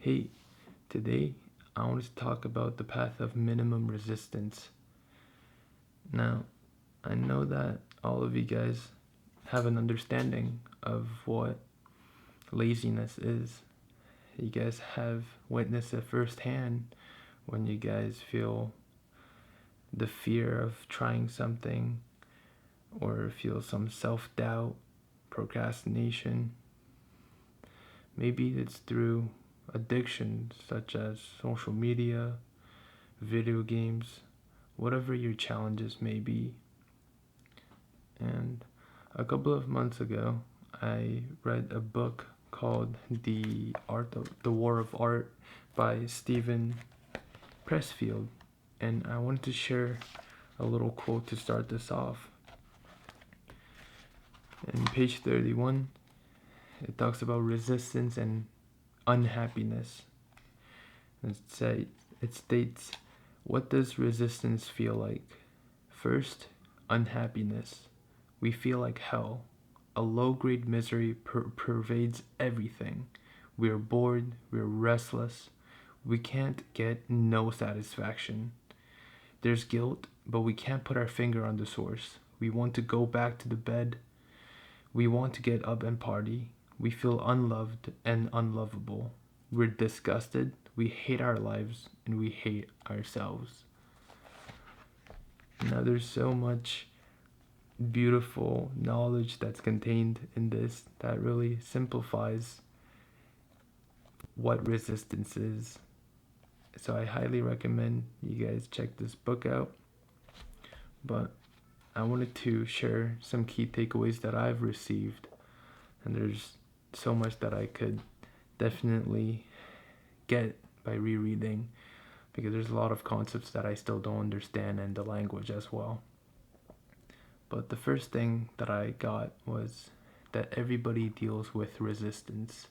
Hey, today I want to talk about the path of minimum resistance. Now, I know that all of you guys have an understanding of what laziness is. You guys have witnessed it firsthand when you guys feel the fear of trying something or feel some self doubt, procrastination. Maybe it's through addictions such as social media, video games, whatever your challenges may be. And a couple of months ago, I read a book called The War of Art by Stephen Pressfield, and I wanted to share a little quote to start this off. In page 31, it talks about resistance and unhappiness. It states, what does resistance feel like? First, unhappiness. We feel like hell. A low-grade misery pervades everything. We're bored, we're restless. We can't get no satisfaction. There's guilt, but we can't put our finger on the source. We want to go back to the bed. We want to get up and party. We feel unloved and unlovable. We're disgusted, we hate our lives, and we hate ourselves. Now, there's so much beautiful knowledge that's contained in this that really simplifies what resistance is. So I highly recommend you guys check this book out. But I wanted to share some key takeaways that I've received, and there's so much that I could definitely get by rereading, because there's a lot of concepts that I still don't understand, and the language as well. But the first thing that I got was that everybody deals with resistance.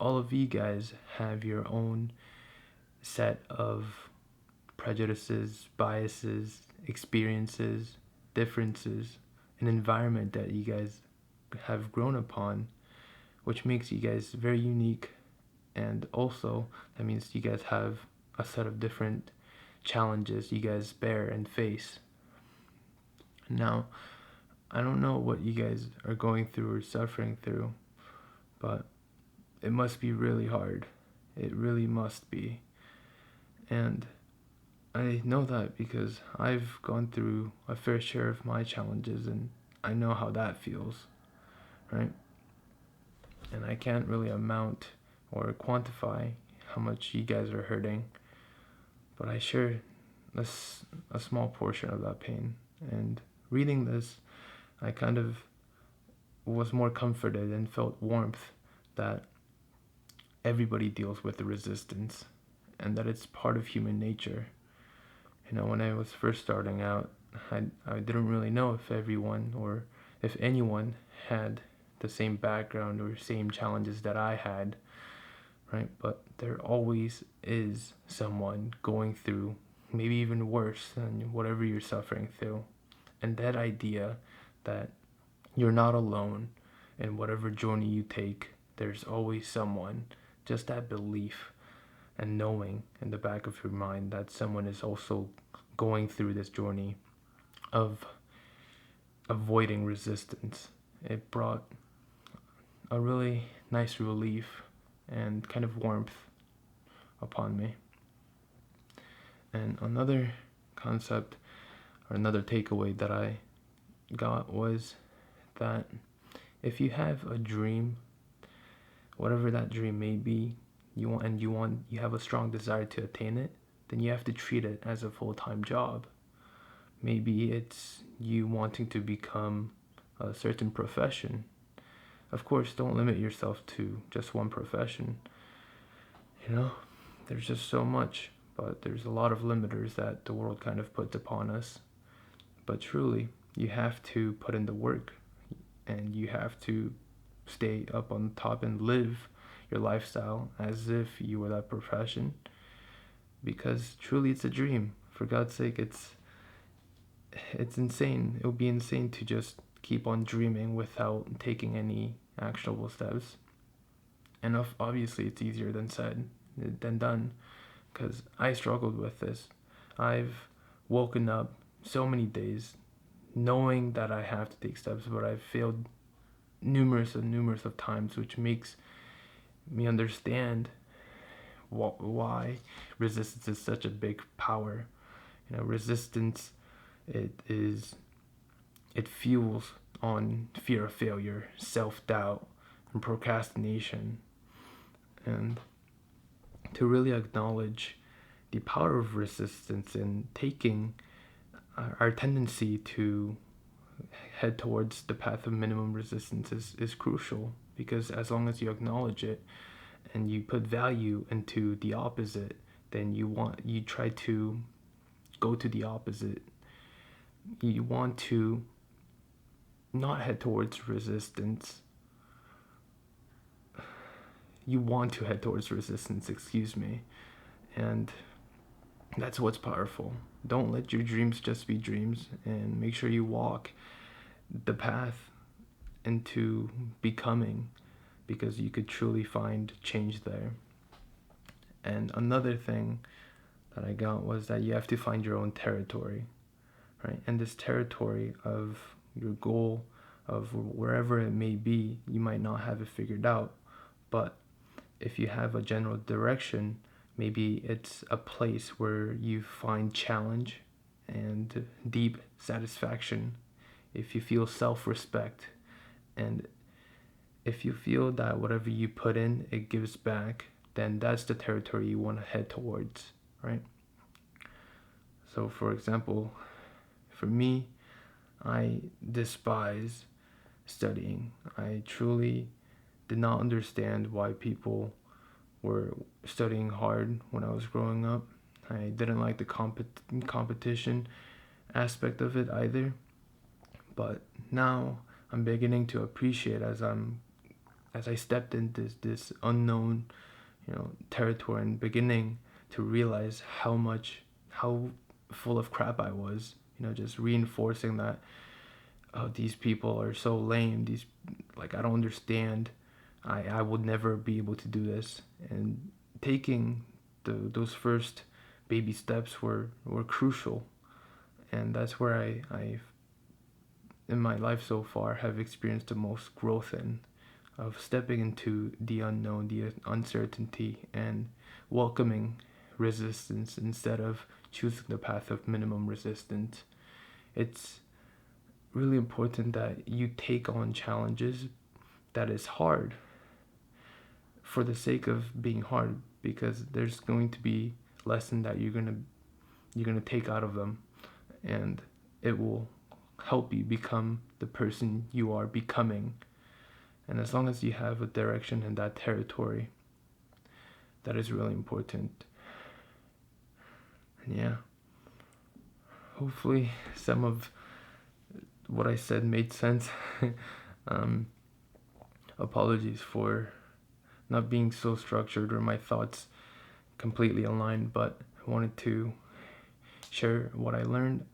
All of you guys have your own set of prejudices, biases, experiences, differences, an environment that you guys have grown upon, which makes you guys very unique. And also, that means you guys have a set of different challenges you guys bear and face. Now, I don't know what you guys are going through or suffering through, but it must be really hard. It really must be. And I know that because I've gone through a fair share of my challenges, and I know how that feels, right? And I can't really amount or quantify how much you guys are hurting, but I share a small portion of that pain. And reading this, I kind of was more comforted and felt warmth that everybody deals with the resistance and that it's part of human nature. You know, when I was first starting out, I didn't really know if everyone or if anyone had the same background or same challenges that I had, right? But there always is someone going through maybe even worse than whatever you're suffering through. And that idea that you're not alone in whatever journey you take, there's always someone, just that belief and knowing in the back of your mind that someone is also going through this journey of avoiding resistance. It brought a really nice relief and kind of warmth upon me. And another concept or another takeaway that I got was that if you have a dream, whatever that dream may be, you have a strong desire to attain it, then you have to treat it as a full-time job. Maybe it's you wanting to become a certain profession. Of course, don't limit yourself to just one profession. You know, there's just so much, but there's a lot of limiters that the world kind of puts upon us. But truly, you have to put in the work, and you have to stay up on top and live your lifestyle as if you were that profession, because truly it's a dream. For God's sake, it's insane. It would be insane to just keep on dreaming without taking any actionable steps. And obviously it's easier than said, than done, because I struggled with this. I've woken up so many days knowing that I have to take steps, but I've failed numerous of times, which makes me understand why resistance is such a big power. Resistance, it fuels on fear of failure, self-doubt, and procrastination. And to really acknowledge the power of resistance and taking our tendency to head towards the path of minimum resistance is crucial, because as long as you acknowledge it and you put value into the opposite, then you try to go to the opposite. You want to not head towards resistance. You want to head towards resistance, excuse me. And that's what's powerful. Don't let your dreams just be dreams, and make sure you walk the path into becoming, because you could truly find change there. And another thing that I got was that you have to find your own territory, right? And this territory of your goal, of wherever it may be, you might not have it figured out, but if you have a general direction, maybe it's a place where you find challenge and deep satisfaction. If you feel self-respect, and if you feel that whatever you put in, it gives back, then that's the territory you want to head towards, right? So for example, for me, I despise studying. I truly did not understand why people were studying hard when I was growing up. I didn't like the competition aspect of it either. But now I'm beginning to appreciate, as I stepped into this unknown, territory, and beginning to realize how full of crap I was. Just reinforcing that, oh, these people are so lame. I don't understand. I would never be able to do this. And taking those first baby steps were crucial. And that's where I in my life so far have experienced the most growth in, of stepping into the unknown, the uncertainty, and welcoming resistance instead of choosing the path of minimum resistance. It's really important that you take on challenges that is hard for the sake of being hard, because there's going to be lesson that you're gonna take out of them, and it will help you become the person you are becoming. And as long as you have a direction in that territory, that is really important. And yeah, hopefully some of what I said made sense. Apologies for not being so structured or my thoughts completely aligned, but I wanted to share what I learned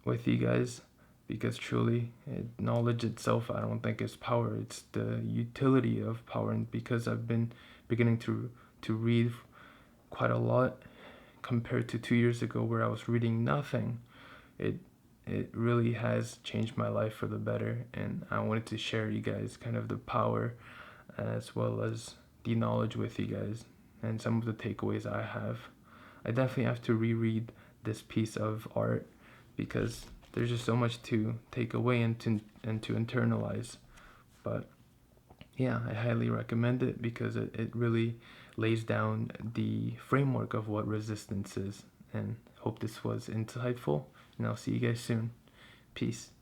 with you guys, because truly knowledge itself, I don't think, is power. It's the utility of power. And because I've been beginning to read quite a lot compared to 2 years ago where I was reading nothing, it really has changed my life for the better. And I wanted to share you guys kind of the power as well as the knowledge with you guys, and some of the takeaways I have. I definitely have to reread this piece of art, because there's just so much to take away and to internalize. But yeah, I highly recommend it, because it really lays down the framework of what resistance is. And hope this was insightful, and I'll see you guys soon. Peace.